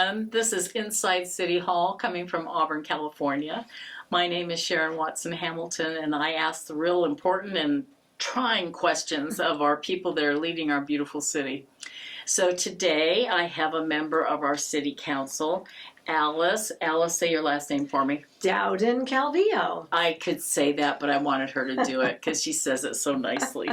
everyone. This is Inside City Hall coming from Auburn, California. My name is Sharon Watson Hamilton, and I ask the real important and trying questions of our people that are leading our beautiful city. So today I have a member of our city council, Alice. Alice, say your last name for me. Dowdin Calvillo. I could say that, but I wanted her to do it because she says it so nicely.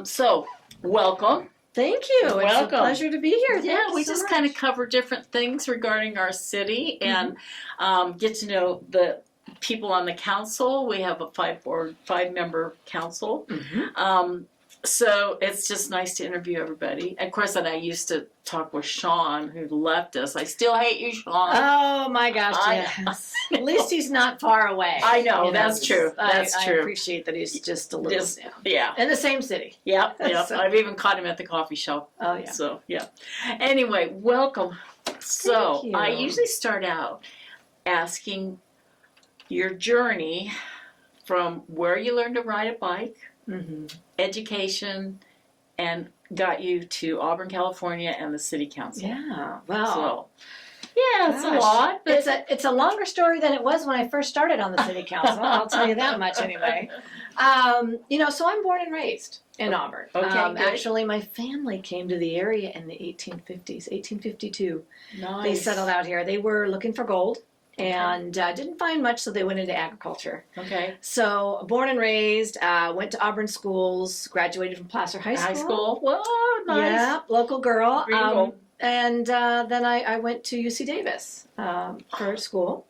So welcome. Thank you. Welcome. It's a pleasure to be here. Yeah, we just kind of cover different things regarding our city and get to know the people on the council. We have a five-member council. So it's just nice to interview everybody. Of course, and I used to talk with Sharon, who left us. I still hate you, Sharon. Oh my gosh, yes. At least he's not far away. I know, that's true. That's true. I appreciate that he's just a little yeah. in the same city. Yep. So, I've even caught him at the coffee shop. Oh yeah. So yeah. Anyway, welcome. So Thank you. I usually start out asking your journey from where you learned to ride a bike, education, and got you to Auburn, California, and the city council. Yeah. Wow. So, yeah, it's a lot. But it's a longer story than it was when I first started on the city council. I'll tell you that much anyway. So I'm born and raised in Auburn. Okay, actually, my family came to the area in the 1850s, 1852. Nice. They settled out here. They were looking for gold. And didn't find much, so they went into agriculture. Okay. So, born and raised, went to Auburn schools, graduated from Placer High School. High school. Whoa, nice. Yeah, local girl. Greenville. And then I went to UC Davis for school.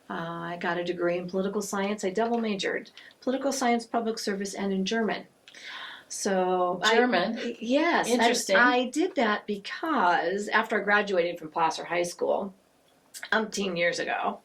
I got a degree in political science. I double majored, political science, public service, and in German. So German? Yes. Interesting. I did that because after I graduated from Placer High School, umpteen years ago,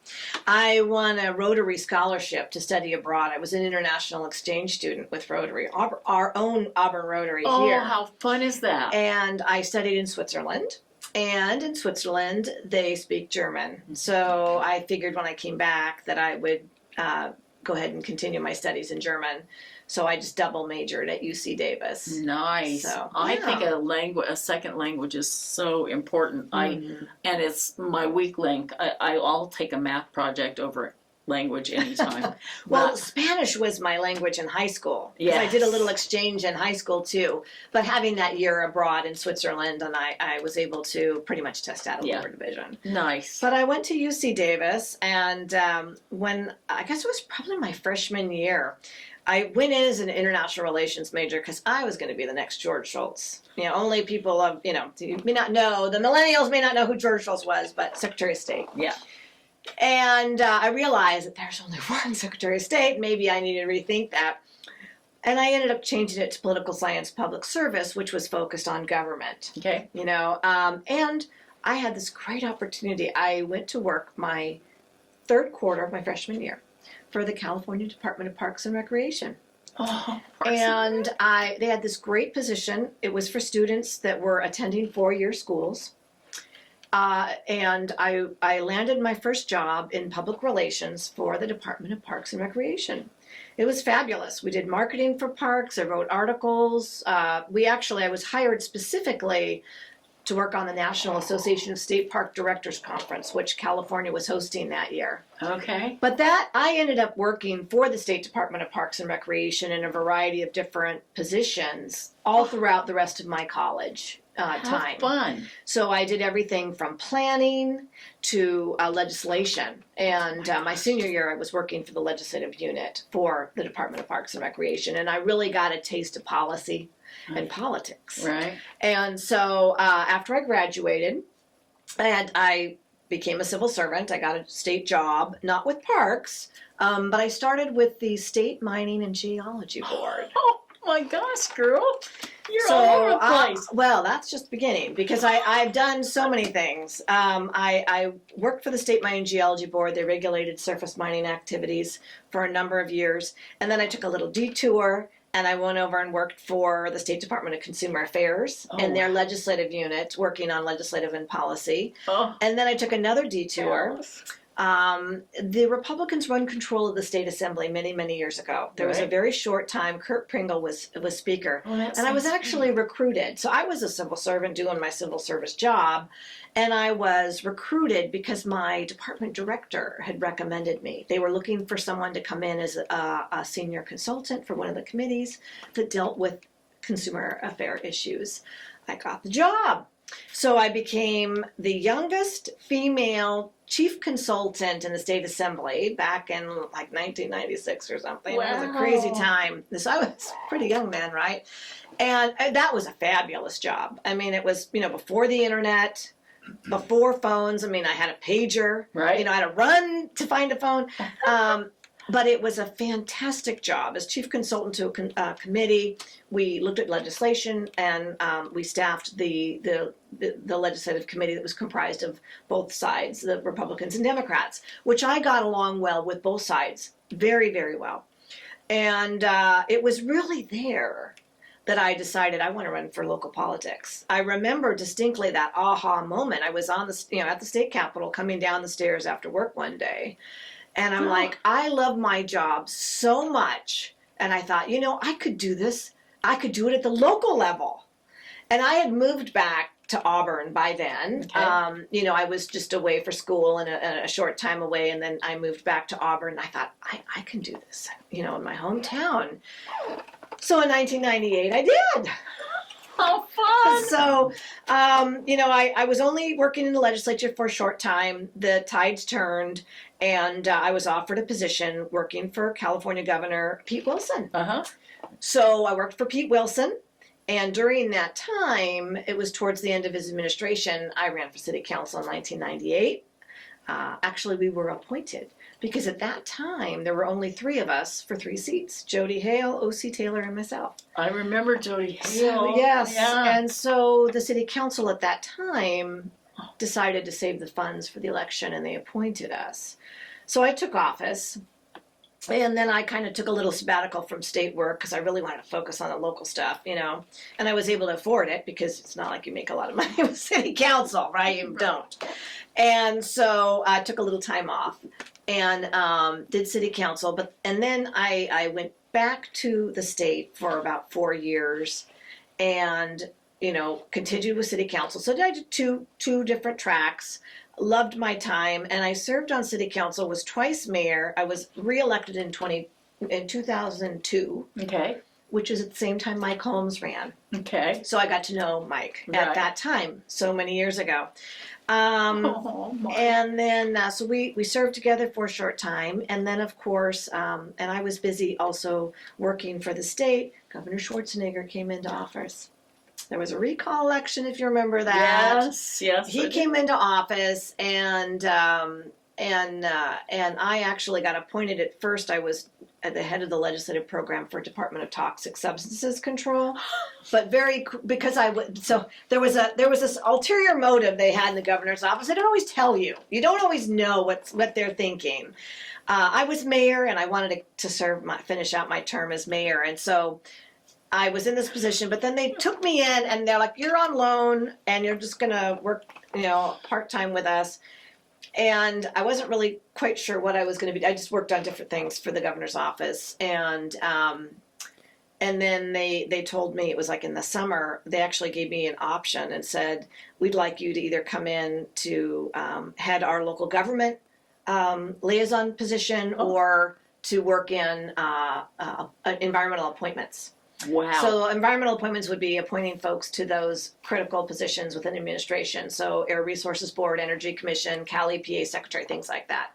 I won a Rotary scholarship to study abroad. I was an international exchange student with Rotary, our own Auburn Rotary here. Oh, how fun is that? And I studied in Switzerland. And in Switzerland, they speak German. So I figured when I came back that I would go ahead and continue my studies in German. So I just double majored at UC Davis. Nice. So, I think a second language is so important. And it's my weak link. I'll take a math project over language anytime. Well, Spanish was my language in high school. Yes. I did a little exchange in high school too. But having that year abroad in Switzerland, and I was able to pretty much test out a lower division. Nice. But I went to UC Davis, and when I guess it was probably my freshman year, I went in as an international relations major because I was going to be the next George Shultz. Only people of, you may not know, the millennials may not know who George Shultz was, but Secretary of State. Yeah. And I realized that there's only one Secretary of State. Maybe I need to rethink that. And I ended up changing it to political science, public service, which was focused on government. Okay. And I had this great opportunity. I went to work my third quarter of my freshman year for the California Department of Parks and Recreation. Oh, and they had this great position. It was for students that were attending four-year schools. And I landed my first job in public relations for the Department of Parks and Recreation. It was fabulous. We did marketing for parks. I wrote articles. I was hired specifically to work on the National Association of State Park Directors Conference, which California was hosting that year. Okay. But I ended up working for the State Department of Parks and Recreation in a variety of different positions all throughout the rest of my college time. Fun. So I did everything from planning to legislation. And my senior year, I was working for the legislative unit for the Department of Parks and Recreation. And I really got a taste of policy and politics. Right. And so after I graduated, and I became a civil servant, I got a state job, not with parks, but I started with the State Mining and Geology Board. Oh my gosh, girl. You're So, all over the place. well, that's just the beginning because I've done so many things. I worked for the State Mining and Geology Board. They regulated surface mining activities for a number of years. And then I took a little detour and I went over and worked for the State Department of Consumer Affairs and their legislative unit, working on legislative and policy. Oh. And then I took another detour The Republicans run control of the state assembly many, many years ago. There was a Right. very short time. Kurt Pringle was speaker, Oh, that and I was sounds actually recruited. So I was a civil servant doing my civil service job, and I was recruited because my department director had recommended me. They were looking for someone to come in as a senior consultant for one of the committees that dealt with consumer affair issues. I got the job. So I became the youngest female chief consultant in the state assembly back in like 1996 or something. It was a crazy Wow. time. So I was pretty young then, right? And that was a fabulous job. I mean, it was, before the internet, before phones. I mean, I had a pager, Right. I had to run to find a phone. But it was a fantastic job. As chief consultant to a committee, we looked at legislation, and we staffed the legislative committee that was comprised of both sides, the Republicans and Democrats, which I got along well with both sides, very, very well. And it was really there that I decided I want to run for local politics. I remember distinctly that aha moment. I was on at the state capitol, coming down the stairs after work one day. And I'm like, I love my job so much. And I thought, I could do this. I could do it at the local level. And I had moved back to Auburn by then. Okay. I was just away for school and a short time away. And then I moved back to Auburn. And I thought, I can do this, in my hometown. So in 1998, I did. How fun! So, I was only working in the legislature for a short time. The tides turned, and I was offered a position working for California Governor Pete Wilson. Uh-huh. So I worked for Pete Wilson, and during that time, it was towards the end of his administration, I ran for city council in 1998. Actually, we were appointed because at that time, there were only 3 of us for 3 seats, Jody Hale, O.C. Taylor, and myself. I remember Jody Hale. So, yes, Yeah. and so the city council at that time decided to save the funds for the election, and they appointed us. So I took office, and then I kind of took a little sabbatical from state work because I really wanted to focus on the local stuff, and I was able to afford it because it's not like you make a lot of money with city council, right? You don't. And so I took a little time off and did city council, and then I went back to the state for about 4 years, and continued with city council. So I did two different tracks. Loved my time, and I served on city council. Was twice mayor. I was reelected in 2002, Okay. which is at the same time Mike Holmes ran. Okay. So I got to know Mike Right. at that time, so many years ago. Oh, my. And then, so we served together for a short time. And then, of course, and I was busy also working for the state. Governor Schwarzenegger came into office. There was a recall election, if you remember that. Yes. Yes. He came into office, and I actually got appointed. At first, I was at the head of the legislative program for Department of Toxic Substances Control, but because so there was this ulterior motive they had in the governor's office. They don't always tell you. You don't always know what they're thinking. I was mayor, and I wanted to finish out my term as mayor, and so I was in this position. But then they took me in, and they're like, "You're on loan, and you're just gonna work, part time with us." And I wasn't really quite sure what I was going to be. I just worked on different things for the governor's office, and then they told me, it was like in the summer, they actually gave me an option and said, "We'd like you to either come in to head our local government liaison position, or to work in environmental appointments." Wow. So environmental appointments would be appointing folks to those critical positions within administration. So Air Resources Board, Energy Commission, Cal EPA Secretary, things like that.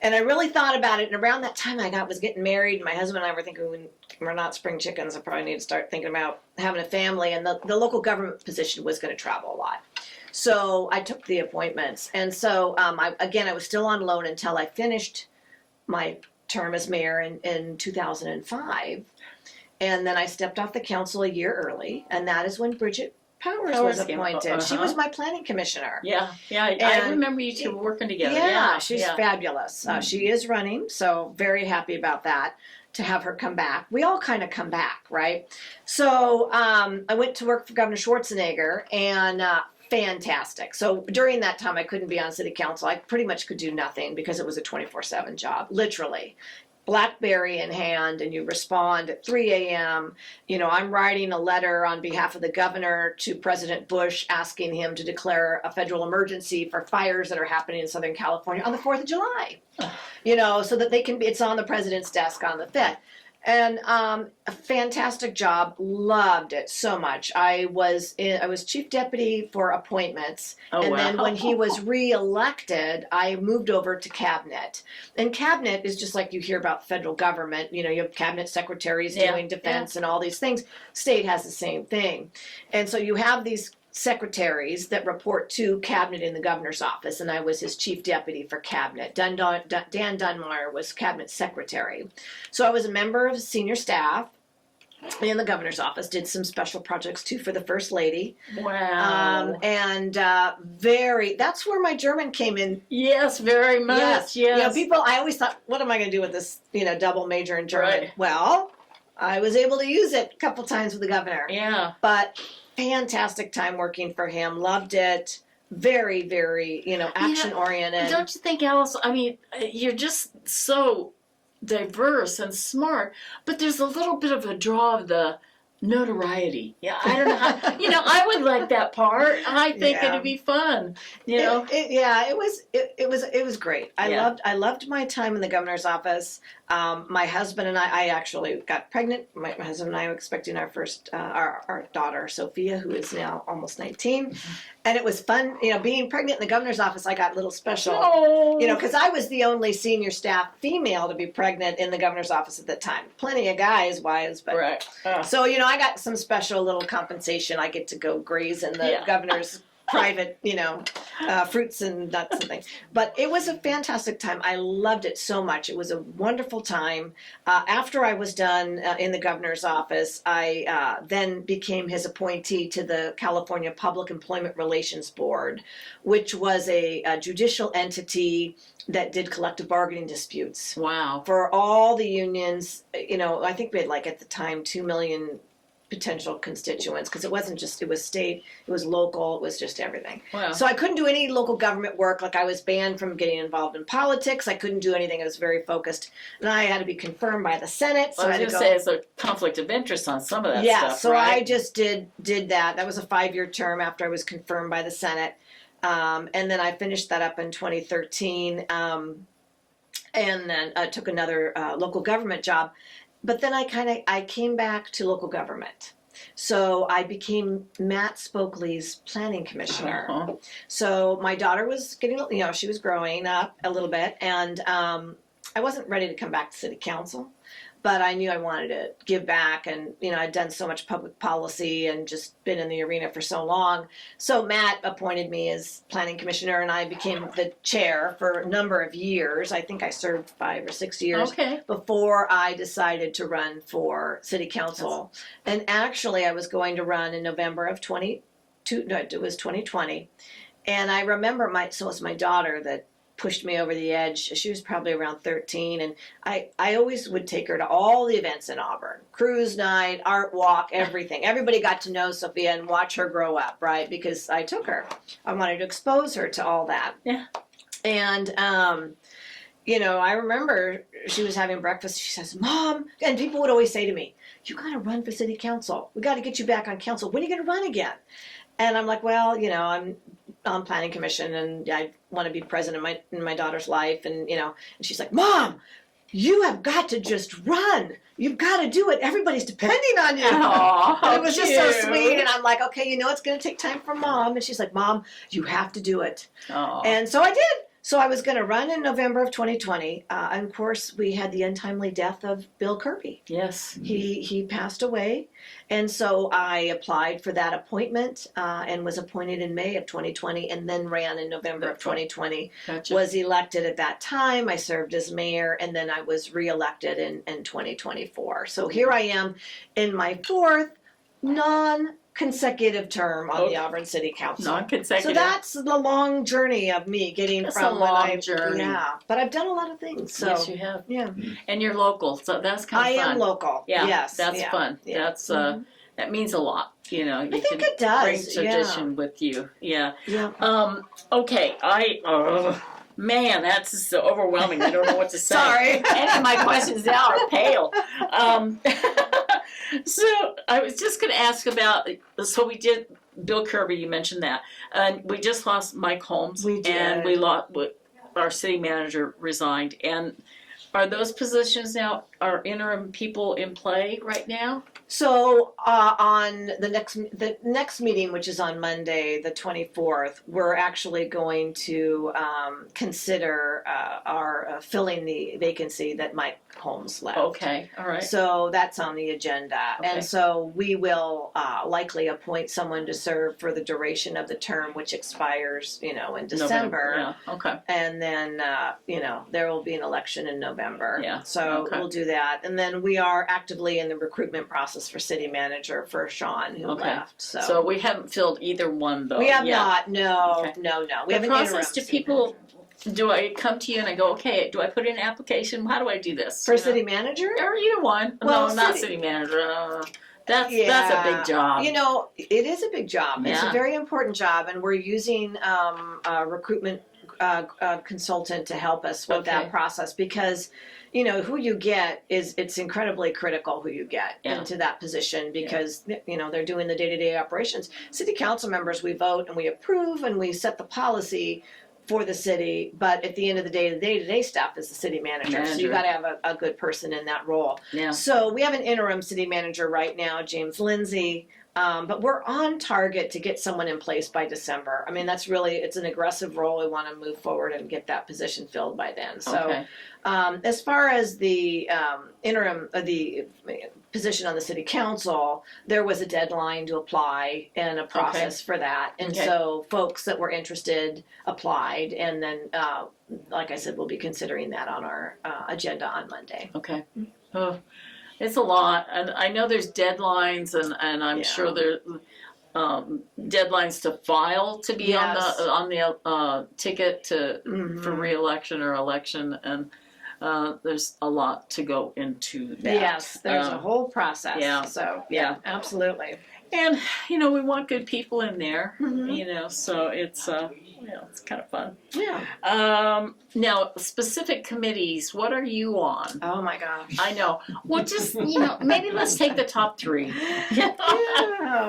And I really thought about it. And around that time was getting married. My husband and I were thinking, we're not spring chickens. I probably need to start thinking about having a family. And the local government position was going to travel a lot. So I took the appointments. And so, I was still on loan until I finished my term as mayor in 2005. And then I stepped off the council a year early, and that is when Bridget Powers was appointed. She was my planning commissioner. Yeah. I remember you two working together. Yeah, she's fabulous. She is running, so very happy about that, to have her come back. We all kind of come back, right? So I went to work for Governor Schwarzenegger, and fantastic. So during that time, I couldn't be on city council. I pretty much could do nothing because it was a 24/7 job, literally. BlackBerry in hand, and you respond at 3 a.m. You know, I'm writing a letter on behalf of the governor to President Bush asking him to declare a federal emergency for fires that are happening in Southern California on the 4th of July. You know, so that they can be, it's on the president's desk on the 5th. And a fantastic job, loved it so much. I was chief deputy for appointments, and then when he was reelected, I moved over to cabinet. And cabinet is just like you hear about federal government. You know, you have cabinet secretaries doing defense and all these things. State has the same thing, and so you have these secretaries that report to cabinet in the governor's office, and I was his chief deputy for cabinet. Dan Dunmire was cabinet secretary. So I was a member of senior staff in the governor's office, did some special projects too for the first lady. Wow. That's where my German came in. Yes, very much. Yes. You know, people, I always thought, what am I going to do with this, you know, double major in German? Right. Well, I was able to use it a couple times with the governor. Yeah. But fantastic time working for him. Loved it. Very, very, you know, action oriented. Don't you think, Alice? I mean, you're just so diverse and smart, but there's a little bit of a draw of the notoriety. Yeah, I don't know how, you know, I would like that part. I think it'd be fun. You know, it was great. I loved my time in the governor's office. My husband and I actually got pregnant. My husband and I were expecting our first, our daughter, Sophia, who is now almost 19. And it was fun, you know, being pregnant in the governor's office. I got a little special, you know, because I was the only senior staff female to be pregnant in the governor's office at the time. Plenty of guys, wives, but so, you know, I got some special little compensation. I get to go graze in the governor's private, you know, fruits and nuts and things. But it was a fantastic time. I loved it so much. It was a wonderful time. After I was done in the governor's office, I then became his appointee to the California Public Employment Relations Board, which was a judicial entity that did collective bargaining disputes. Wow. For all the unions. You know, I think we had, like, at the time, 2 million potential constituents, because it wasn't just, it was state, it was local, it was just everything. Wow. So I couldn't do any local government work. Like, I was banned from getting involved in politics. I couldn't do anything. I was very focused, and I had to be confirmed by the Senate. So I was going to say it's a conflict of interest on some of that stuff. Yeah, so right? I just did that. That was a 5-year term after I was confirmed by the Senate, and then I finished that up in 2013, and then I took another local government job. But then I came back to local government. So I became Matt Spokley's planning commissioner. So my daughter was getting, you know, she was growing up a little bit, and I wasn't ready to come back to city council, but I knew I wanted to give back, and, you know, I'd done so much public policy and just been in the arena for so long. So Matt appointed me as planning commissioner, and I became the chair for a number of years. I think I served 5 or 6 years before I decided to run for city council. And actually, I was going to run in November of 2020. And I remember so it was my daughter that pushed me over the edge. She was probably around 13, and I always would take her to all the events in Auburn. Cruise night, art walk, everything. Everybody got to know Sophia and watch her grow up, right? Because I took her. I wanted to expose her to all that. Yeah. And, you know, I remember she was having breakfast. She says, "Mom," and people would always say to me, "You got to run for city council. We got to get you back on council. When are you going to run again?" And I'm like, well, you know, I'm on planning commission, and I want to be present in my daughter's life, and, you know, and she's like, "Mom, you have got to just run. You've got to do it. Everybody's depending on you." Aww, and it was just so sweet. And I'm like, okay, you know, it's going to take time for Mom. And she's like, "Mom, you have to do it." Aww. And so I did. So I was going to run in November of 2020. And of course, we had the untimely death of Bill Kirby. Yes. He passed away. And so I applied for that appointment and was appointed in May of 2020, and then ran in November of 2020. Gotcha. Was elected at that time. I served as mayor, and then I was reelected in 2024. So here I am in my 4th non-consecutive term on the Auburn City Council. Non-consecutive. So that's the long journey of me getting That's from a long journey. Yeah, but I've done a lot of things. So, yes, you have. Yeah. And you're local, so that's kind of fun. I am local. Yeah, Yes. that's fun. Yeah. That's that means a lot. you know, you I think can it does. bring tradition with you. Yeah. Yeah. Okay. Man, that's just so overwhelming. I don't know what to say. Sorry. Any of my questions now are pale. So I was just going to ask about. So we did Bill Kirby. You mentioned that, and we just lost Mike Holmes. We did. And we lost. Our city manager resigned. And are those positions now? Are interim people in play right now? So on the next meeting, which is on Monday, the 24th, we're actually going to consider our filling the vacancy that Mike Holmes left. Okay, all right. So that's on the agenda, Okay. and so we will likely appoint someone to serve for the duration of the term, which expires, in December. Yeah. Okay. And then, there will be an election in November. Yeah. So Okay. we'll do that. And then we are actively in the recruitment process for city manager for Sharon, who Okay. left. So we haven't filled either one though. We have yet. not. No, Okay. no. We The have an process, interim do city people, manager. do I come to you and I go, okay, do I put in an application? How do I do this? For city manager? Or either one. Well, no, not city- city manager. That's a big job. It is a big job. It's a Yeah. very important job, and we're using a recruitment consultant to help us with Okay. that process because, who you get it's incredibly critical who you get Yeah. into that position because, they're doing the day-to-day operations. City council members, we vote and we approve and we set the policy for the city, but at the end of the day-to-day stuff is the city manager. So you got to have a good person in that role. Yeah. So we have an interim city manager right now, James Lindsay, but we're on target to get someone in place by December. I mean, it's an aggressive role. We want to move forward and get that position filled by then. So Okay. as far as the the position on the city council, there was a deadline to apply and a process for that. And Okay. so folks that were interested applied. And then, like I said, we'll be considering that on our agenda on Monday. Okay. Oh, it's a lot, and I know there's deadlines, and I'm Yeah. sure there deadlines to file to be Yes. on the ticket to Mhm. for reelection or election, and there's a lot to go into that. Yes, there's a whole process. yeah. So, Yeah. absolutely. And we want good people in there. Mhm. So it's it's kind of fun. Yeah. Now, specific committees, what are you on? Oh my gosh. I know. Well, just maybe let's take the top 3. Yeah,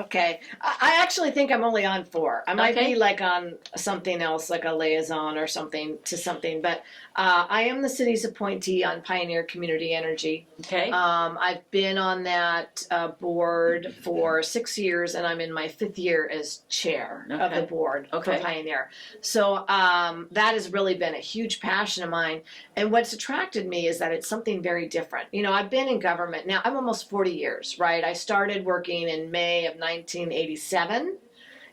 okay. I actually think I'm only on 4. I might Okay. be like on something else, like a liaison or something to something. But I am the city's appointee on Pioneer Community Energy. Okay. I've been on that board for 6 years, and I'm in my 5th year as chair of Okay. the board Okay. for Pioneer. So that has really been a huge passion of mine. And what's attracted me is that it's something very different. I've been in government now. I'm almost 40 years, right? I started working in May of 1987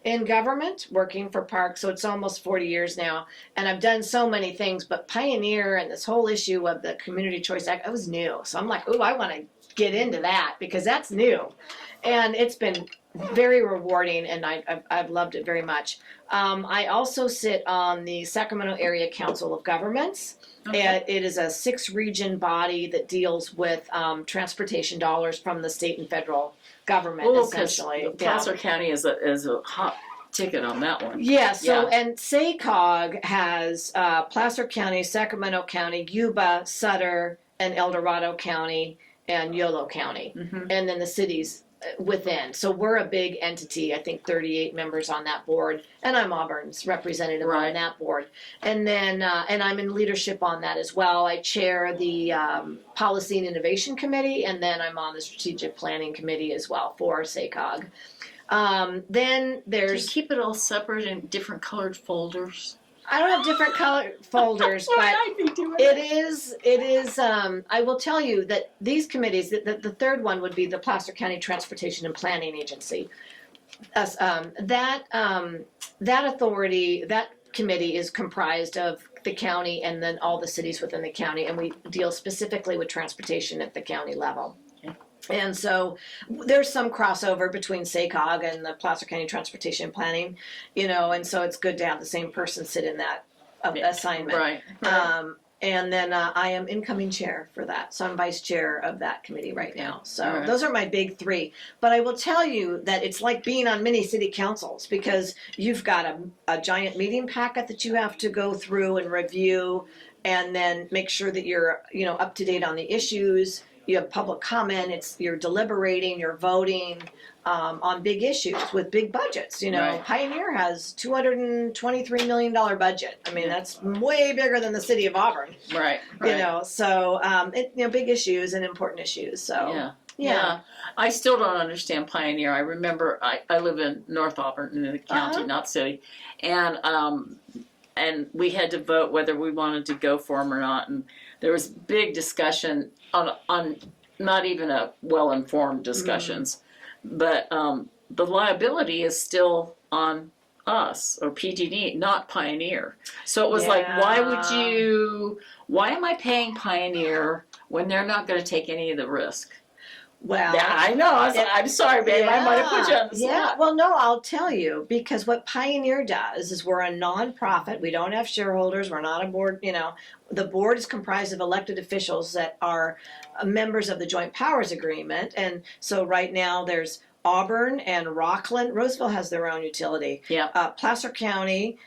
in government, working for Parks. So it's almost 40 years now. And I've done so many things, but Pioneer and this whole issue of the Community Choice Act, I was new. So I'm like, ooh, I want to get into that because that's new. And it's been very rewarding, and I've loved it very much. I also sit on the Sacramento Area Council of Governments. Okay. It is a 6-region body that deals with transportation dollars from the state and federal government, essentially. Placer County is a hot ticket on that one. Yeah, so, Yeah. and SACOG has Placer County, Sacramento County, Yuba, Sutter, and El Dorado County, and Yolo County. Mhm. And then the cities within. So we're a big entity, I think 38 members on that board, and I'm Auburn's representative Right. on that board. And then, and I'm in leadership on that as well. I chair the Policy and Innovation Committee, and then I'm on the Strategic Planning Committee as well for SACOG. Then Do you there's, keep it all separate in different colored folders? I don't have different color folders, but I'd be doing it is, I will tell you that these committees, the third one would be the Placer County Transportation and Planning Agency. That authority, that committee is comprised of the county and then all the cities within the county, and we deal specifically with transportation at the county level. Okay. And so there's some crossover between SACOG and the Placer County Transportation and Planning, and so it's good to have the same person sit in that assignment. Right. And then I am incoming chair for that. So I'm vice chair of that committee right now. So All right. those are my big three. But I will tell you that it's like being on many city councils because you've got a giant meeting packet that you have to go through and review and then make sure that you're, up to date on the issues. You have public comment. You're deliberating, you're voting on big issues with big budgets. Right. Pioneer has $223 million budget. I mean, that's way bigger than the city of Auburn. Right. So big issues and important issues. So yeah. I still don't understand Pioneer. I remember I live in North Auburn in the county, not city, and we had to vote whether we wanted to go for them or not, and there was big discussion on not even a well-informed discussions, but the liability is still on us or PG&E, not Pioneer. So it was like, why am I paying Pioneer when they're not going to take any of the risk? Well, yeah, I know. I'm sorry, babe. I might have put you on the spot. Yeah. Well, no, I'll tell you, because what Pioneer does is we're a nonprofit. We don't have shareholders. We're not a board. The board is comprised of elected officials that are members of the Joint Powers Agreement. And so right now there's Auburn and Rockland. Roseville has their own utility. Yeah. Placer County,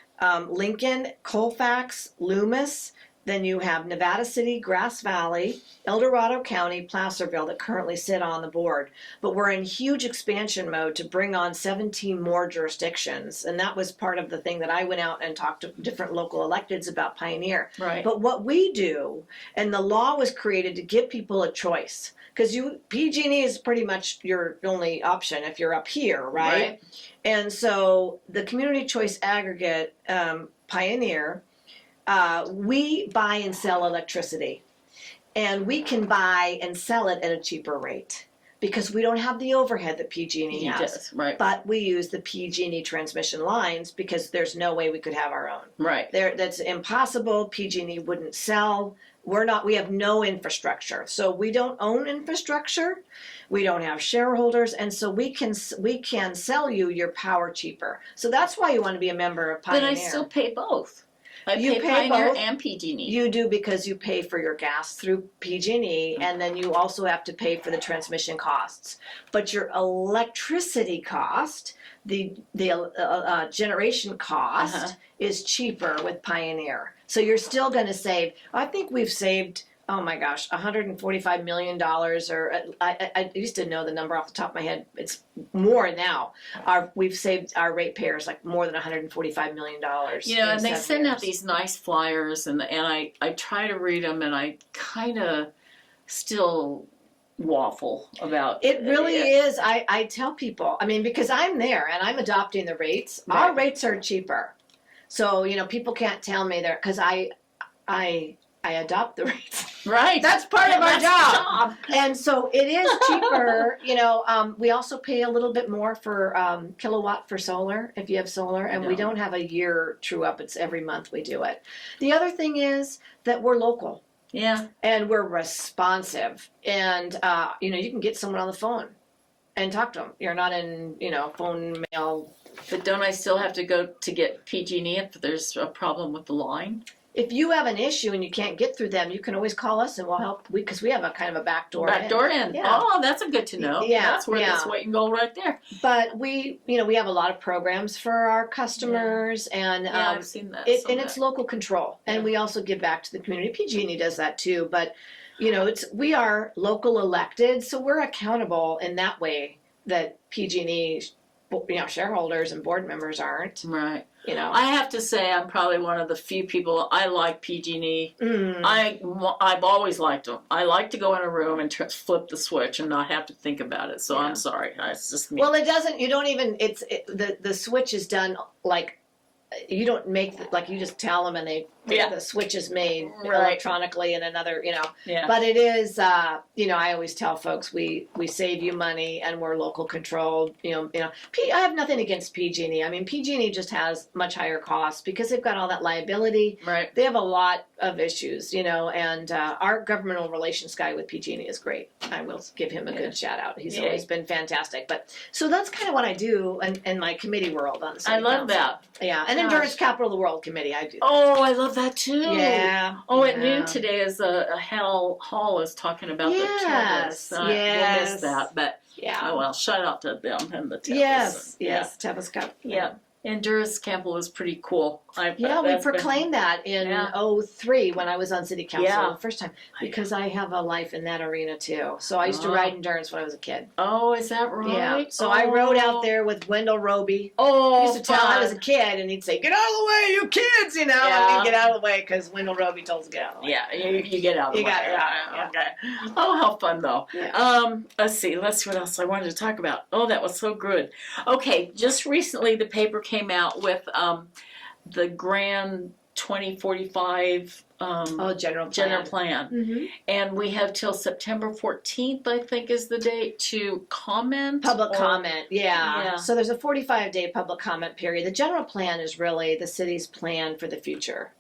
Lincoln, Colfax, Loomis. Then you have Nevada City, Grass Valley, El Dorado County, Placerville that currently sit on the board. But we're in huge expansion mode to bring on 17 more jurisdictions. And that was part of the thing that I went out and talked to different local electeds about Pioneer. Right. But what we do, and the law was created to give people a choice. Because PG&E is pretty much your only option if you're up here, right? And so the Community Choice Aggregate, Pioneer, we buy and sell electricity, and we can buy and sell it at a cheaper rate because we don't have the overhead that PG&E has. Right. But we use the PG&E transmission lines because there's no way we could have our own. Right. That's impossible. PG&E wouldn't sell. We have no infrastructure. So we don't own infrastructure. We don't have shareholders, and so we can sell you your power cheaper. So that's why you want to be a member of Pioneer. But I still pay both. You pay Pioneer both. and PG&E. You do, because you pay for your gas through PG&E, and then you also have to pay for the transmission costs. But your electricity cost, the generation cost, is cheaper with Pioneer. So you're still going to save. I think we've saved, oh my gosh, $145 million, or I used to know the number off the top of my head. It's more now. We've saved our ratepayers like more than $145 million. And they send out these nice flyers, and I try to read them, and I kind of still waffle about it. Really is. I tell people, because I'm there and I'm adopting the rates. Right. Our rates are cheaper. So, people can't tell me they're, because I adopt the rates. Right. That's part of our job. And so it is cheaper. We also pay a little bit more for kilowatt for solar, if you have solar. And we don't have a year true up. It's every month we do it. The other thing is that we're local. Yeah. And we're responsive. And, you can get someone on the phone and talk to them. You're not in, phone mail. But don't I still have to go to get PG&E if there's a problem with the line? If you have an issue and you can't get through them, you can always call us and we'll help. Because we have a kind of a backdoor in. Yeah. Oh, that's a good to know. Yeah, that's where this weight and goal right there. But we have a lot of programs for our customers, and I've seen that. And it's local control, and we also give back to the community. PG&E does that too, but we are local elected, so we're accountable in that way that PG&E, shareholders and board members aren't. Right. I have to say I'm probably one of the few people. I like PG&E. I've always liked them. I like to go in a room and flip the switch and not have to think about it. So I'm sorry. It's just me. Well, it doesn't. You don't even. The switch is done like. You don't make you just tell them, and the switch is made electronically in another, Yeah. But it is, I always tell folks we save you money, and we're local controlled. I have nothing against PG&E. PG&E just has much higher costs because they've got all that liability. Right. They have a lot of issues, and our governmental relations guy with PG&E is great. I will give him a good shout out. He's always been fantastic. But so that's kind of what I do in my committee world on the city I love council. that. Yeah, and Endurance Capital of the World Committee, I do. Oh, I love of that too. Yeah. Oh, at yeah. noon today is Hall is talking about the Yes, Tevas. We'll yes. miss that, but Yeah. oh well. Shout out to them and the Tevas. Yes, and, yes, Tevis Cup. Yeah. Endurance Campbell is pretty cool. Yeah, we proclaimed that in Yeah. 03 when I was on city council Yeah. the first time, because I have a life in that arena too. So I used to ride endurance when I was a kid. Oh, is that right? Yeah. So I rode out there with Wendell Roby. Oh, He used to tell I was a kid, and he'd say, "Get out of the way, you kids!" You know, Yeah. and we'd get out of the way because Wendell Roby told us to get out of the way. Yeah, you get out of the You way. got it out, yeah. Okay. Oh, how fun though. Yeah. Let's see what else I wanted to talk about. Oh, that was so good. Okay, just recently the paper came out with the grand 2045 General plan. general plan. Mm-hmm. And we have till September 14th, I think is the date, to comment. Public comment, yeah. Yeah. So there's a 45-day public comment period. The general plan is really the city's plan for the future.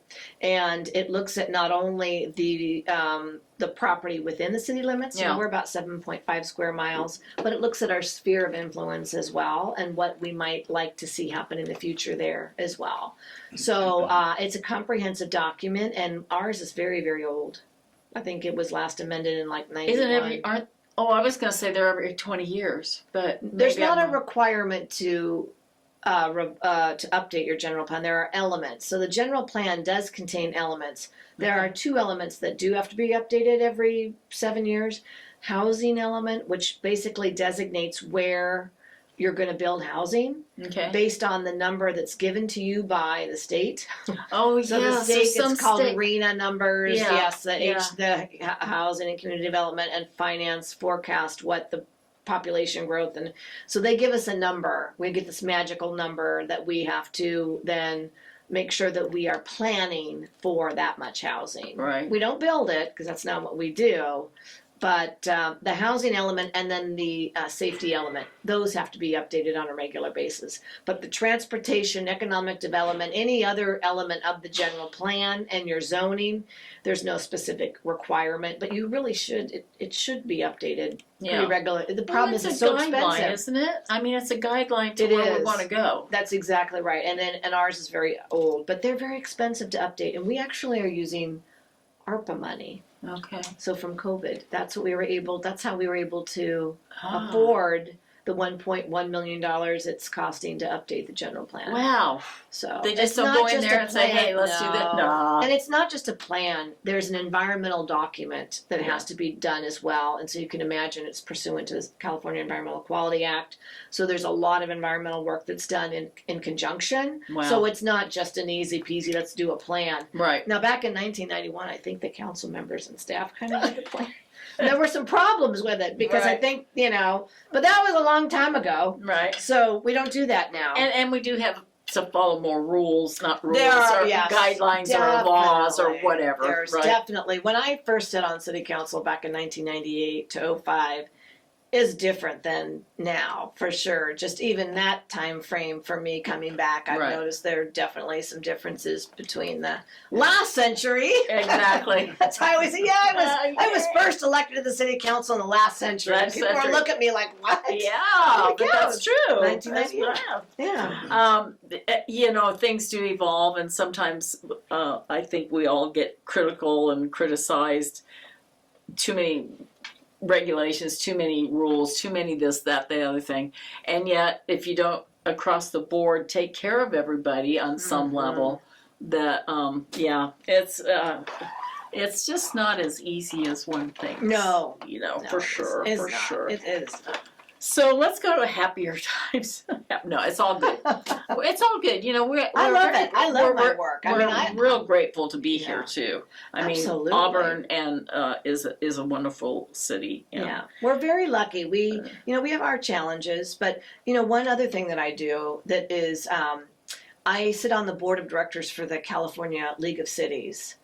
And it looks at not only the property within the city limits, you know, Yeah. we're about 7.5 square miles, but it looks at our sphere of influence as well and what we might like to see happen in the future there as well. So it's a comprehensive document, and ours is very, very old. I think it was last amended in like 91. Isn't I was going to say they're every 20 years, but There's maybe not I'm a requirement to update your general plan. There are elements. So the general plan does contain elements. There are two elements that do have to be updated every 7 years. Housing element, which basically designates where you're going to build housing Okay. based on the number that's given to you by the state. Oh, So yeah. the state, some it's called state- RENA numbers. Yeah, Yes, the yeah. the housing and community development and finance forecast what the population growth, and so they give us a number. We get this magical number that we have to then make sure that we are planning for that much housing. Right. We don't build it because that's not what we do. But the housing element and then the safety element, those have to be updated on a regular basis. But the transportation, economic development, any other element of the general plan and your zoning, there's no specific requirement. But you really should, it should be updated pretty regularly. The problem is it's so expensive. Isn't it? I mean, it's a guideline to It where we is. want to go. That's exactly right. And ours is very old, but they're very expensive to update. And we actually are using ARPA money. Okay. So from COVID, that's how we were able to Ah. afford the $1.1 million it's costing to update the general plan. Wow. So They just it's don't not go in just there a and say, plan, hey, let's do that. No. And it's not just a plan. There's an environmental document that has to be done as well. And so you can imagine it's pursuant to the California Environmental Quality Act. So there's a lot of environmental work that's done in conjunction. Wow. So it's not just an easy peasy, let's do a plan. Right. Now, back in 1991, I think the council members and staff kind of had a plan. There were some problems with it because I Right. think, but that was a long time ago. Right. So we don't do that now. And we do have to follow more rules, not rules, There are, or yes, guidelines or laws or definitely. whatever. There's right. definitely, when I first sat on city council back in 1998 to 05, is different than now, for sure. Just even that time frame for me coming back, I've Right. noticed there are definitely some differences between the last century. Exactly. That's how I always say, I was first elected to the city council in the last century. Last People century. are looking at me like, what? Yeah, Oh my but that's gosh. true. 1998. That's what Yeah. things do evolve, and sometimes I think we all get critical and criticized. Too many regulations, too many rules, too many this, that, the other thing. And yet, if you don't across the board take care of everybody on some level, that it's just not as easy as one thinks. No. For sure, it's for not. sure. It is not. So let's go to happier times. No, it's all good. It's all good. I love it. I love my work. I We're mean, real grateful to be here Yeah. too. I Absolutely. mean, Auburn and is a wonderful city. Yeah, we're very lucky. We have our challenges, but one other thing that I do that is I sit on the board of directors for the California League of Cities.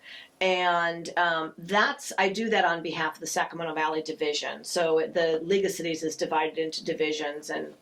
And I do that on behalf of the Sacramento Valley division. So the League of Cities is divided into divisions, and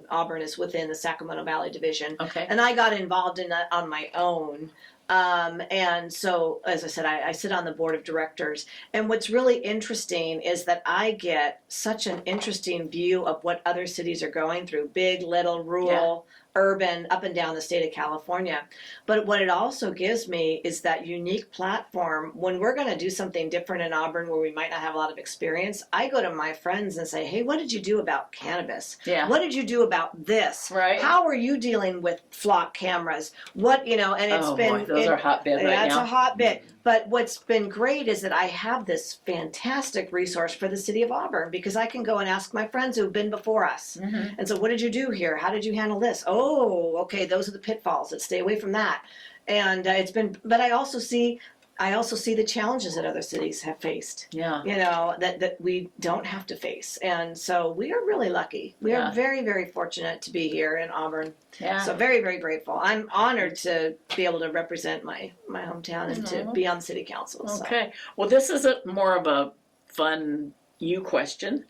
Auburn is within the Sacramento Valley division. Okay. And I got involved in that on my own. And so, as I said, I sit on the board of directors. And what's really interesting is that I get such an interesting view of what other cities are going through, big, little, rural, urban up and down the state of California. But what it also gives me is that unique platform. When we're going to do something different in Auburn where we might not have a lot of experience, I go to my friends and say, hey, what did you do about cannabis? Yeah. What did you do about this? Right. How are you dealing with flock cameras? What, you know, and it's been... Those are hotbed right now. That's a hotbed. But what's been great is that I have this fantastic resource for the city of Auburn, because I can go and ask my friends who've been before us. Mm-hmm. And so, what did you do here? How did you handle this? Oh, okay, those are the pitfalls. Let's stay away from that. And it's been, but I also see the challenges that other cities have faced. Yeah. You know, that we don't have to face. And so we are really lucky. We are very, very fortunate to be here in Auburn. Yeah. So very, very grateful. I'm honored to be able to represent my hometown and to be on the city council. Okay. Well, this is more of a fun you question.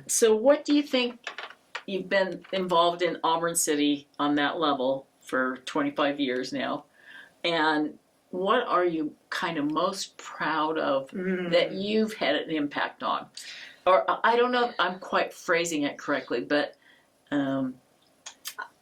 So what do you think, you've been involved in Auburn City on that level for 25 years now, and what are you kind of most proud of that you've had an impact on? Or I don't know if I'm quite phrasing it correctly, but...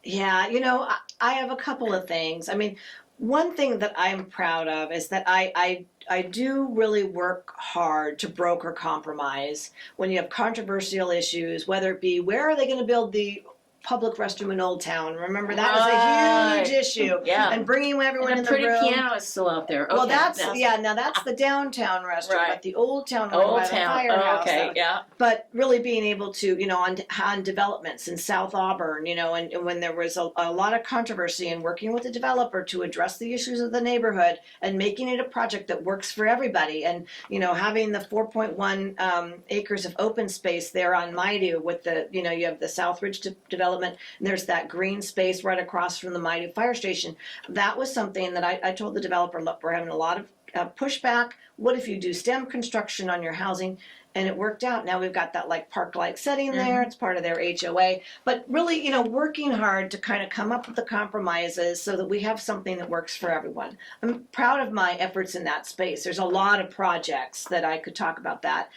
Yeah, you know, I have a couple of things. I mean, one thing that I'm proud of is that I do really work hard to broker compromise when you have controversial issues, whether it be where are they going to build the public restroom in Old Town. Remember, that was a huge issue. Yeah. And bringing everyone in the room. And a pretty piano is still out there. Okay. Well, now that's the downtown restroom, Right. But the Old Town, Old by the Town. firehouse. Okay, yeah. But really being able to, you know, on developments in South Auburn, you know, and when there was a lot of controversy, and working with the developer to address the issues of the neighborhood and making it a project that works for everybody. And, you know, having the 4.1 acres of open space there on Maidu with the, you know, you have the Southridge development, and there's that green space right across from the Maidu fire station. That was something that I told the developer, look, we're having a lot of pushback. What if you do STEM construction on your housing? And it worked out. Now we've got that like park-like setting there. It's part of their HOA. But really, you know, working hard to kind of come up with the compromises so that we have something that works for everyone. I'm proud of my efforts in that space. There's a lot of projects that I could talk about that.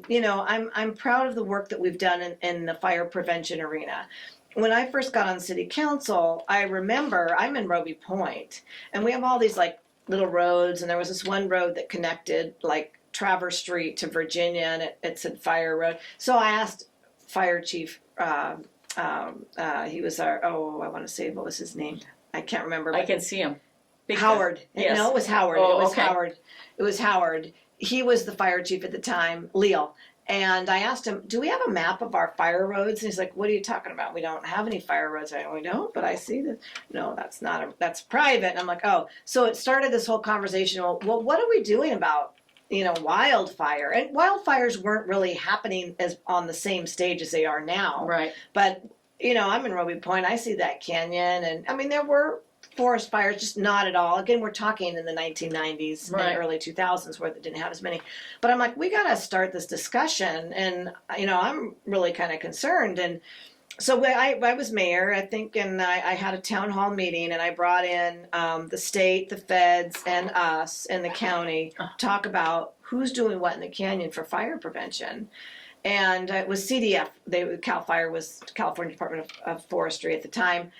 You know, I'm proud of the work that we've done in the fire prevention arena. When I first got on city council, I remember I'm in Roby Point, and we have all these like little roads, and there was this one road that connected like Traverse Street to Virginia, and it said Fire Road. So I asked Fire Chief, he was our, I want to say, what was his name? I can't remember. I can see him. Howard. Yes. No, it was Howard. Oh, it was okay. Howard. It was Howard. He was the fire chief at the time, Leal. And I asked him, do we have a map of our fire roads? And he's like, what are you talking about? We don't have any fire roads. I we don't, but I see that. No, that's private. And I'm like, oh. So it started this whole conversation. Well, what are we doing about, you know, wildfire? And wildfires weren't really happening as on the same stage as they are now. Right. But, you know, I'm in Roby Point. I see that canyon. And I mean, there were forest fires, just not at all. Again, we're talking in the 1990s and early 2000s where they didn't have as many. But I'm like, we got to start this discussion. And, you know, I'm really kind of concerned. And so I was mayor, I think, and I had a town hall meeting, and I brought in the state, the feds, and us, and the county, talk about who's doing what in the canyon for fire prevention. And it was CDF, CAL FIRE was California Department of Forestry at the time.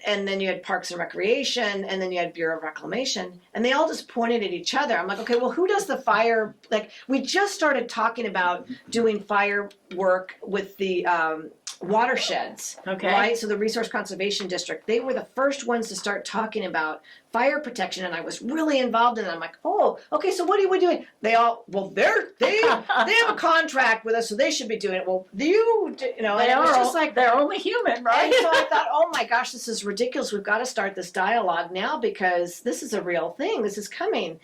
And then you had Parks and Recreation, and then you had Bureau of Reclamation, and they all just pointed at each other. I'm like, okay, well, who does the fire? Like, we just started talking about doing fire work with the watersheds, Okay. right? So the Resource Conservation District, they were the first ones to start talking about fire protection, and I was really involved in it. I'm like, oh, okay, so what are we doing? They all, well, they have a contract with us, so they should be doing it. Well, you know, and it was just like, they're only human, right? and so I thought, oh my gosh, this is ridiculous. We've got to start this dialogue now because this is a real thing. This is coming.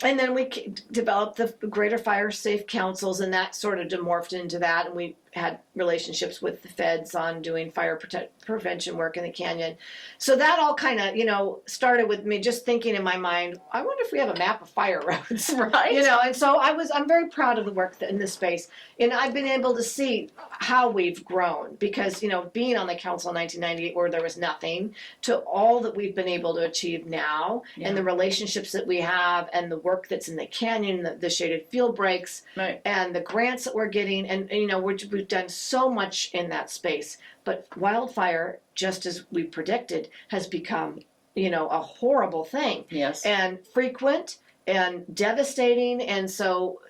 And then we developed the Greater Fire Safe Councils, and that sort of morphed into that. And we had relationships with the feds on doing fire prevention work in the canyon. So that all kind of, you know, started with me just thinking in my mind, I wonder if we have a map of fire roads, Right. You know. And so I'm very proud of the work in this space, and I've been able to see how we've grown because, you know, being on the council in 1998 where there was nothing to all that we've been able to achieve now, and the relationships that we have, and the work that's in the canyon, the shaded field breaks, Right. and the grants that we're getting, and you know, we we've done so much in that space. But wildfire, just as we predicted, has become, a horrible thing. Yes. And frequent and devastating. And so,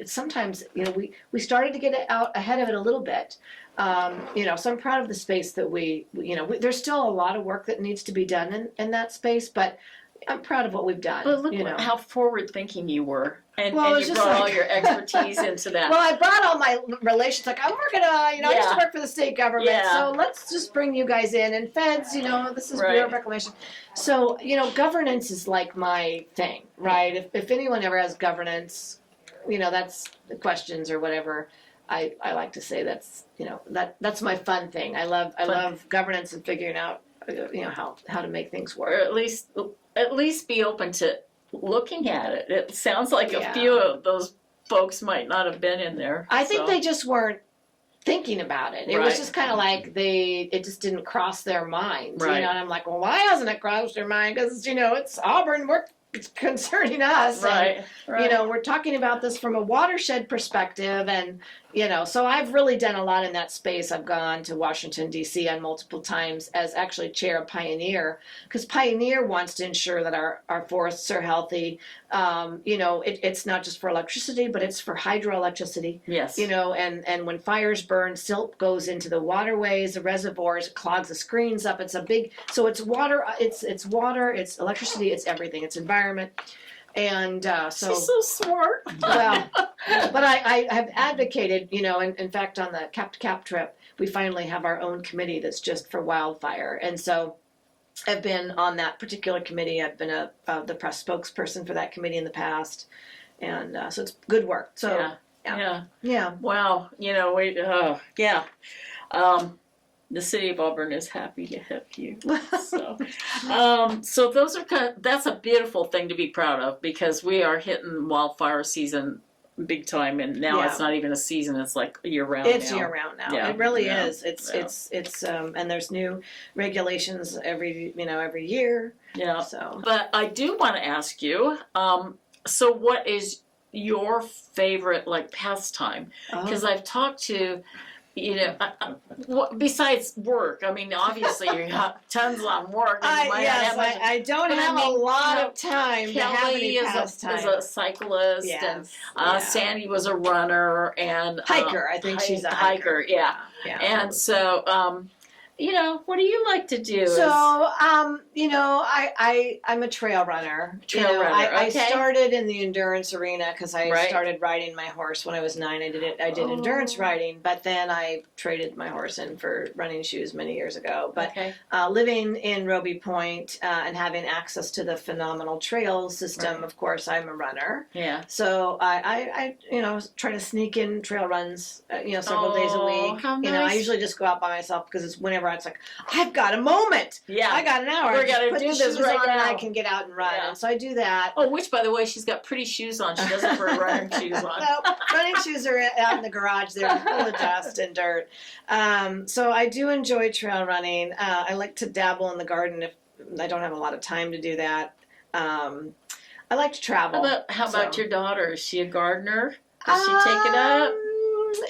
sometimes, we started to get out ahead of it a little bit. So I'm proud of the space that there's still a lot of work that needs to be done in that space, but I'm proud of what we've done. But look how forward thinking you were. And Well, you brought all your expertise into that. Well, I brought all my relations. Like, I'm working I used to work for the state government, so let's just bring you guys in. And feds, this is Bureau of Reclamation. So, governance is like my thing, right? If anyone ever has governance, that's the questions or whatever. I like to say that's my fun thing. I love governance and figuring out how to make things work. Or at least be open to looking at it. It sounds like a few of those folks might not have been in there. I think they just weren't thinking about it. It was just kind of like it just didn't cross their mind. Right. And I'm like, well, why hasn't it crossed their mind? Because it's Auburn. It's concerning us. Right. And, we're talking about this from a watershed perspective, and so I've really done a lot in that space. I've gone to Washington, D.C. on multiple times as actually chair of Pioneer, because Pioneer wants to ensure that our forests are healthy. It's not just for electricity, but it's for hydroelectricity. Yes. And when fires burn, silt goes into the waterways, the reservoirs, it clogs the screens up. It's so it's water, it's water, it's electricity, it's everything, it's environment. And she's so smart. Well, but I have advocated, in fact, on the Cap to Cap trip, we finally have our own committee that's just for wildfire. And so I've been on that particular committee. I've been the press spokesperson for that committee in the past. And so it's good work. So, yeah. Wow. The city of Auburn is happy to have you. So those are that's a beautiful thing to be proud of, because we are hitting wildfire season big time, and now it's not even a season; it's like year round. It's year round now. Yeah. It really is. It's and there's new regulations every year. Yeah. So, but I do want to ask you. So what is your favorite pastime? Because I've talked to. Besides work, I mean, obviously you have tons on work. I don't have a lot of time to have any pastime. Is a cyclist, and Sandy was a runner and hiker. I think she's a hiker. Yeah. And so, what do you like to do? So, I'm a trail runner. I started in the endurance arena because I started riding my horse when I was 9. I did endurance riding, but then I traded my horse in for running shoes many years ago. But living in Roby Point and having access to the phenomenal trail system, of course, I'm a runner. Yeah. So I try to sneak in trail runs, several days a week. How nice. I usually just go out by myself because it's whenever it's like, I've got a moment. Yeah. I got an hour. We're going to do this right now. And I can get out and run. And so I do that. Oh, which, by the way, she's got pretty shoes on. She doesn't wear running shoes on. No, running shoes are out in the garage. They're full of dust and dirt. So I do enjoy trail running. I like to dabble in the garden if I don't have a lot of time to do that. I like to travel. How about your daughter? Is she a gardener? Does she take it up?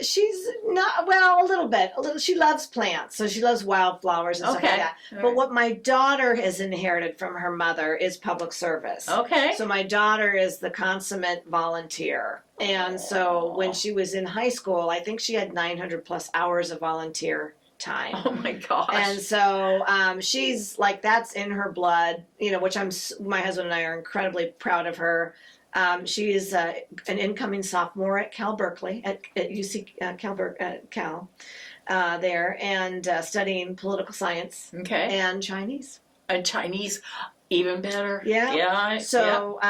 She's not, a little bit. She loves plants, so she loves wildflowers and stuff like that. Right. But what my daughter has inherited from her mother is public service. Okay. So my daughter is the consummate volunteer. And so when she was in high school, I think she had 900 plus hours of volunteer time. Oh my gosh. And so she's like, that's in her blood, which my husband and I are incredibly proud of her. She is an incoming sophomore at Cal Berkeley, at UC Cal there, and studying political science and Chinese. And Chinese, even better. Yeah. Yeah. So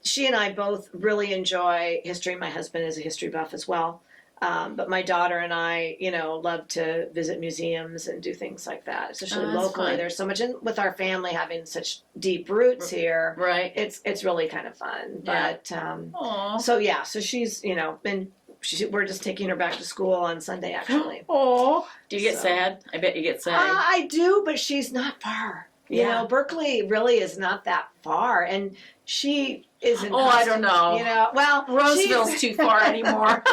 she and I both really enjoy history. My husband is a history buff as well. But my daughter and I, love to visit museums and do things like that, especially locally. Fun. There's so much, and with our family having such deep roots here, right? It's really kind of fun. Yeah. But so she's we're just taking her back to school on Sunday actually. Oh, do you get sad? I bet you get sad. I do, but she's not far. You know, Berkeley really is not that far, and she is in. Oh, I don't know. You know, well, Roseville's too far anymore.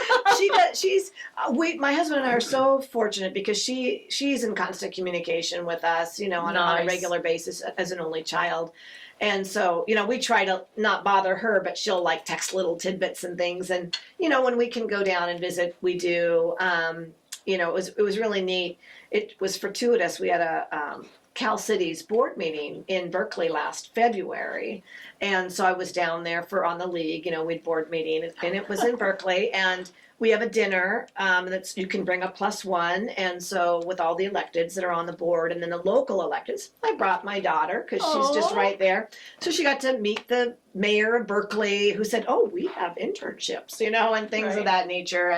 My husband and I are so fortunate because she's in constant communication with us, you know, on a regular basis as an only child. And so, you know, we try to not bother her, but she'll like text little tidbits and things. And, you know, when we can go down and visit, we do. You know, it was really neat. It was fortuitous. We had a Cal City's board meeting in Berkeley last February. And so I was down there on the league, you know, we'd board meeting, and it was in Berkeley. And we have a dinner that's you can bring a +1, and so with all the electeds that are on the board, and then the local electeds. I brought my daughter because she's just right there, so she got to meet the mayor of Berkeley, who said, "Oh, we have internships," you know, and things of that nature.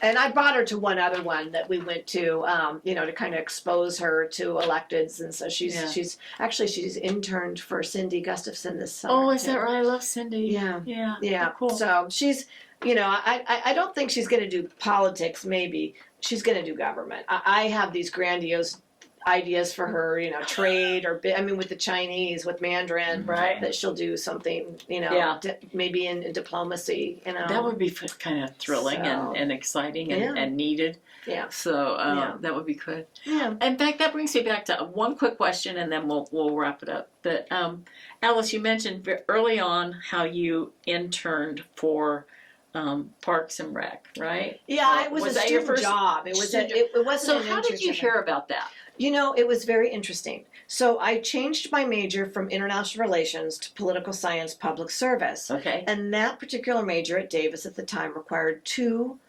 And I brought her to one other one that we went to, you know, to kind of expose her to electeds, and so she's interned for Cindy Gustafson this summer. Oh, is that right? I love Cindy. Yeah. Oh, cool. So she's. You know, I don't think she's going to do politics, maybe. She's going to do government. I have these grandiose ideas for her, you know, trade with the Chinese, with Mandarin, that she'll do something, you know, maybe in diplomacy, you know. That would be kind of thrilling and exciting and needed. Yeah. So that would be good. Yeah. In fact, that brings me back to one quick question, and then we'll wrap it up. But Alice, you mentioned early on how you interned for Parks and Rec, right? Yeah, it was a student job. It wasn't. So how did you hear about that? You know, it was very interesting. So I changed my major from international relations to political science public service. Okay. And that particular major at Davis at the time required 2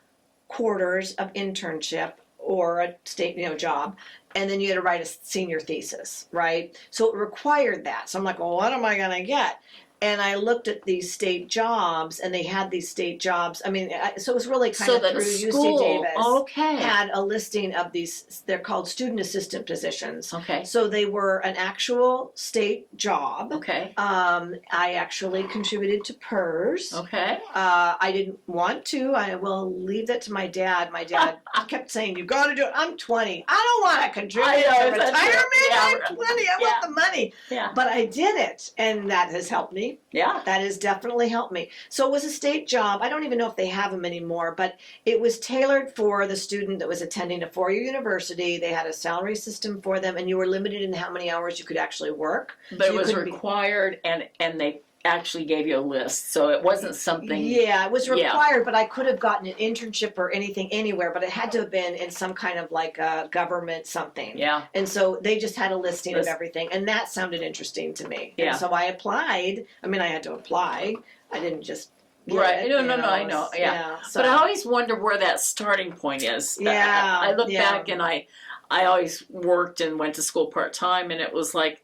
quarters of internship or a state, you know, job. And then you had to write a senior thesis, right? So it required that. So I'm like, well, what am I going to get? And I looked at these state jobs, and they had these state jobs. I mean, so it was really kind of through UC Davis. Had a listing of these. They're called student assistant positions. Okay. So they were an actual state job. Okay. I actually contributed to PERS. Okay. I didn't want to. I will leave that to my dad. My dad kept saying, "You got to do it." I'm 20. I don't want to contribute to retirement. I'm 20. I want the money. Yeah. But I did it, and that has helped me. Yeah. That has definitely helped me. So it was a state job. I don't even know if they have them anymore, but it was tailored for the student that was attending a 4-year university. They had a salary system for them, and you were limited in how many hours you could actually work. But it was required, and they actually gave you a list, so it wasn't something. Yeah, it was required, but I could have gotten an internship or anything anywhere, but it had to have been in some kind of like a government something. Yeah. And so they just had a listing of everything, and that sounded interesting to me. Yeah. And so I applied. I mean, I had to apply. I didn't just Right. No, I know. Yeah. So. But I always wonder where that starting point is. Yeah. I look back, and I always worked and went to school part-time, and it was like,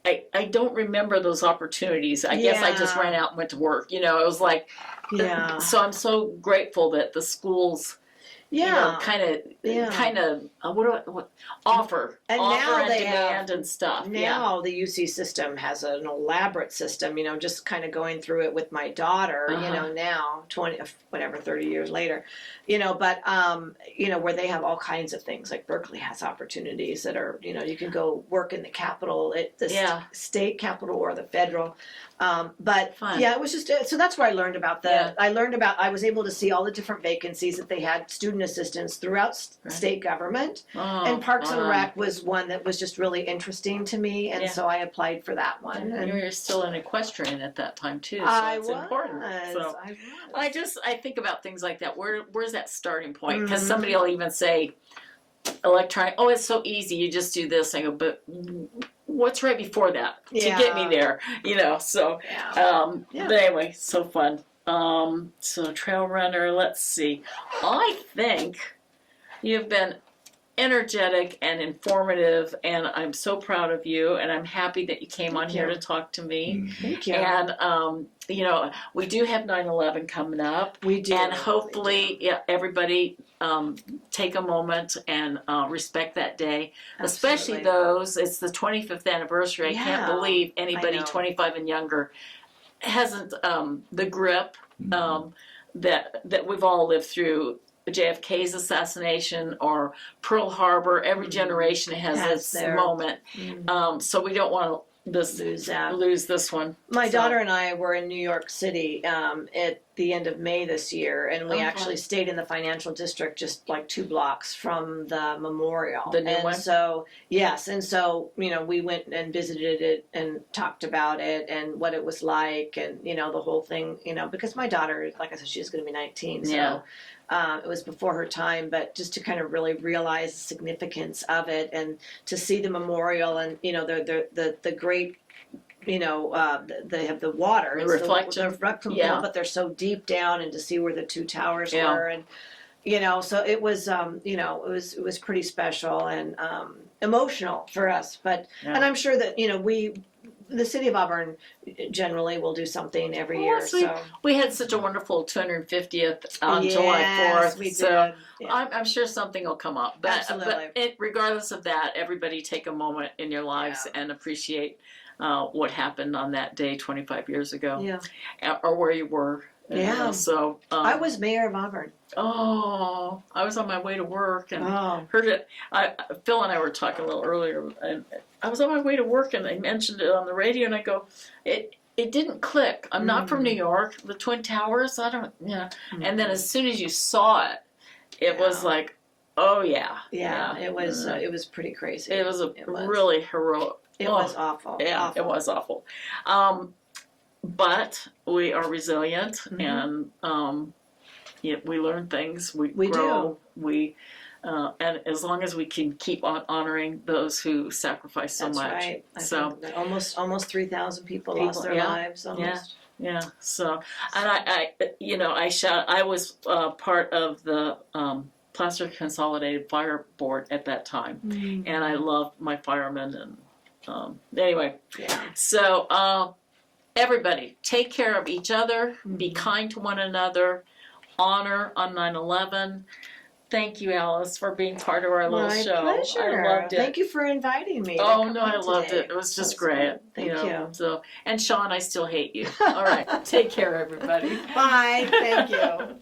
I don't remember those opportunities. I guess I just ran out and went to work. You know, it was like, so I'm so grateful that the schools, you know, kind of offer now they demand have, and stuff. Now the UC system has an elaborate system. You know, just kind of going through it with my daughter. You know, now 30 years later. You know, but you know, where they have all kinds of things. Like Berkeley has opportunities that are, you know, you can go work in the capital, at the state capital or the federal. But it was just so that's where I learned about I was able to see all the different vacancies that they had student assistants throughout state government, and Parks and Rec was one that was just really interesting to me, and so I applied for that one. And you were still an equestrian at that time too, so it's important. So I think about things like that. Where's that starting point? Because somebody will even say, electronic. Oh, it's so easy. You just do this. I go, but what's right before that to get me there? You know. So, but anyway, so fun. So trail runner. Let's see. I think you've been energetic and informative, and I'm so proud of you, and I'm happy that you came on here to talk to me. Thank you. And you know, we do have 9/11 coming up. We do. And hopefully everybody take a moment and respect that day. Absolutely. Especially those, it's the 25th anniversary. I can't believe anybody 25 and younger hasn't the grip that we've all lived through JFK's assassination or Pearl Harbor. Every generation has its moment. So we don't want to lose this one. My daughter and I were in New York City at the end of May this year, and we actually stayed in the financial district just like 2 blocks from the memorial. The new one? So, yes, and so, we went and visited it and talked about it and what it was like and, the whole thing, because my daughter, like I said, she's going to be 19, so it was before her time, but just to kind of really realize the significance of it and to see the memorial and, the great, they have the water. The reflection. But they're so deep down, and to see where the 2 towers were, and so it was, it was pretty special and emotional for us. But and I'm sure that the city of Auburn generally will do something every year. So we had such a wonderful 250th on July 4th. We so did. I'm sure something will come up. But, Absolutely. Regardless of that, everybody take a moment in your lives and appreciate what happened on that day 25 years ago, or where you were. So I was mayor of Auburn. Oh, I was on my way to work and heard it. Phil and I were talking a little earlier, and I was on my way to work, and they mentioned it on the radio, and I go, it didn't click. I'm not from New York. The Twin Towers, I don't, And then as soon as you saw it, it was like, oh yeah. It was pretty crazy. It was really heroic. It was awful. Yeah, awful. It was awful. But we are resilient, and we learn things. We grow. Do. And as long as we can keep on honoring those who sacrifice so That's much. Right. I think that almost 3,000 people lost their lives. Almost. Yeah. So, and I was part of the Placer Consolidated Fire Board at that time, and I loved my firemen. And anyway, so everybody take care of each other, be kind to one another, honor on 9/11. Thank you, Alice, for being part of our little show. My pleasure. I loved it. Thank you for inviting me. Oh no, I loved it. It was just great. Thank you. So, and Sean, I still hate you. All right, take care, everybody. Bye. Thank you.